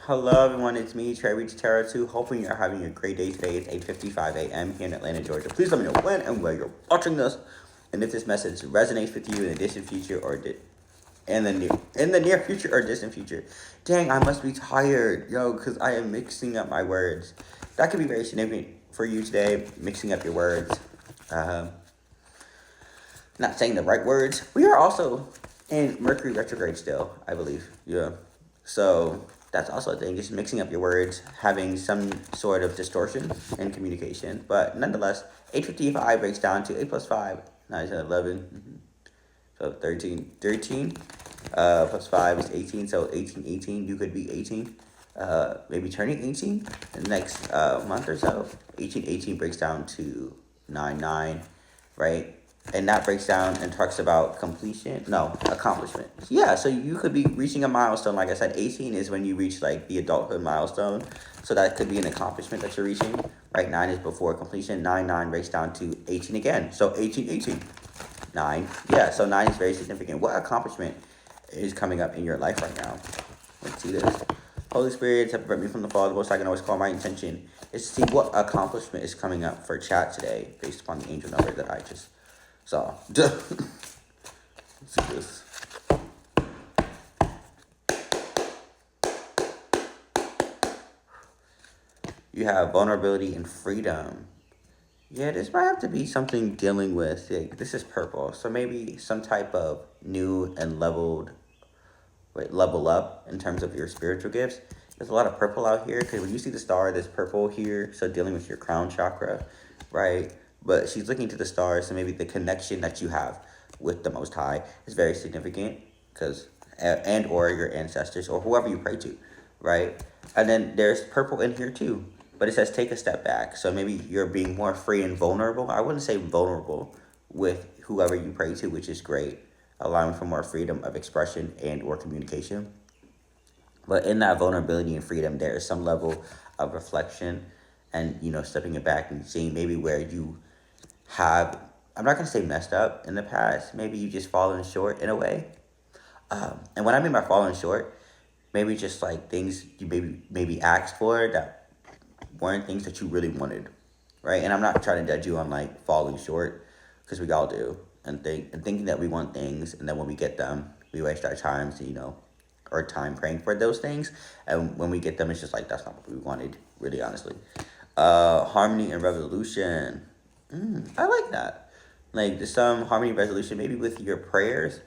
Hello everyone, it's me, Trey Reach Terra 2. Hoping you're having a great day today. It's 8:55 a.m. here in Atlanta, Georgia. Please let me know when and where you're watching this. And if this message resonates with you in the distant future or in the near future or distant future. Dang, I must be tired, because I am mixing up my words. That could be very significant for you today, mixing up your words. Um, Not saying the right words. We are also in Mercury retrograde still, I believe. Yeah. So that's also a thing, just mixing up your words, having some sort of distortion in communication. But nonetheless, 8:55 breaks down to 8 plus 5, 9, 10, 11, so 13. 13 plus 5 is 18, so 18, 18, you could be 18. Maybe turning 18 the next month or so. 18, 18 breaks down to 9, 9, right? And that breaks down and talks about completion, no, accomplishment. Yeah, so you could be reaching a milestone. Like I said, 18 is when you reach like the adulthood milestone. So that could be an accomplishment that you're reaching. Right, 9 is before completion. 9, 9 breaks down to 18 again. So 18, 18. 9. Yeah, so 9 is very significant. What accomplishment is coming up in your life right now? Let's see this. Holy Spirit, separate me from the fall. The most I can always call my intention is to see what accomplishment is coming up for chat today based upon the angel number that I just saw. Let's see this. You have vulnerability and freedom. Yeah, this might have to be something dealing with, this is purple. So maybe some type of new and level up in terms of your spiritual gifts. There's a lot of purple out here because when you see the star, there's purple here. So dealing with your crown chakra, right? But she's looking to the stars, so maybe the connection that you have with the Most High is very significant because, and or your ancestors or whoever you pray to, right? And then there's purple in here too, but it says take a step back. So maybe you're being more free and vulnerable. I wouldn't say vulnerable with whoever you pray to, which is great, allowing for more freedom of expression and or communication. But in that vulnerability and freedom, there is some level of reflection and, stepping it back and seeing maybe where you have, I'm not going to say messed up in the past. Maybe you just fallen short in a way. And what I mean by falling short, maybe just like things you maybe asked for that weren't things that you really wanted, right? And I'm not trying to judge you on like falling short because we all do, and thinking that we want things, and then when we get them, we waste our time, our time praying for those things, and when we get them, it's just like that's not what we wanted, really, honestly. Harmony and resolution. I like that. Like some harmony resolution, maybe with your prayers,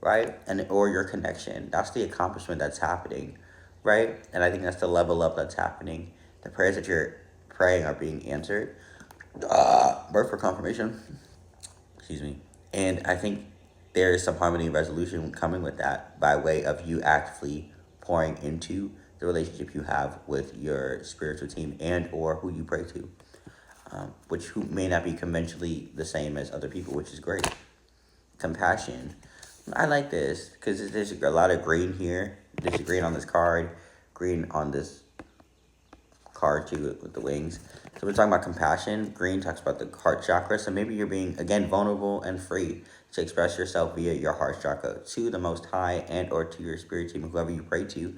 right, and or your connection. That's the accomplishment that's happening, right? And I think that's the level up that's happening. The prayers that you're praying are being answered. Birth for confirmation. Excuse me. And I think there is some harmony and resolution coming with that by way of you actively pouring into the relationship you have with your spiritual team and or who you pray to, who may not be conventionally the same as other people, which is great. Compassion. I like this because there's a lot of green here. There's green on this card, green on this card too with the wings. So we're talking about compassion. Green talks about the heart chakra. So maybe you're being, again, vulnerable and free to express yourself via your heart chakra to the Most High and or to your spirit team, whoever you pray to.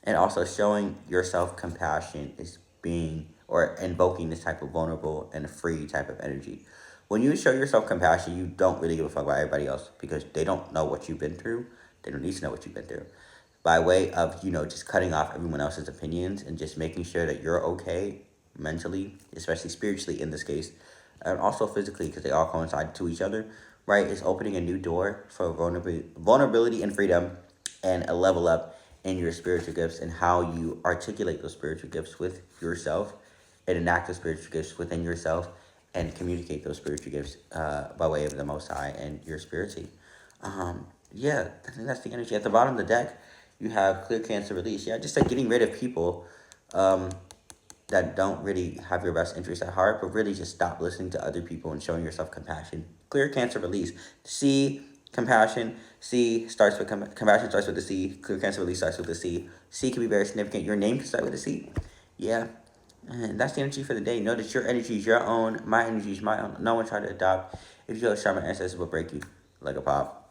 And also showing yourself compassion is being or invoking this type of vulnerable and free type of energy. When you show yourself compassion, you don't really give a fuck about everybody else because they don't know what you've been through. They don't need to know what you've been through. By way of, just cutting off everyone else's opinions and just making sure that you're okay mentally, especially spiritually in this case, and also physically because they all coincide to each other, right? Is opening a new door for vulnerability and freedom and a level up in your spiritual gifts and how you articulate those spiritual gifts with yourself and enact those spiritual gifts within yourself and communicate those spiritual gifts by way of the Most High and your spirit team. Yeah, I think that's the energy. At the bottom of the deck, you have clear cancer release. Yeah, just like getting rid of people that don't really have your best interest at heart, but really just stop listening to other people and showing yourself compassion. Clear cancer release. C, compassion. C starts with compassion starts with the C. Clear cancer release starts with the C. C can be very significant. Your name can start with a C. Yeah. And that's the energy for the day. Know that your energy is your own. My energy is my own. No one try to adopt. If you feel sharp, my ancestors will break you like a pop.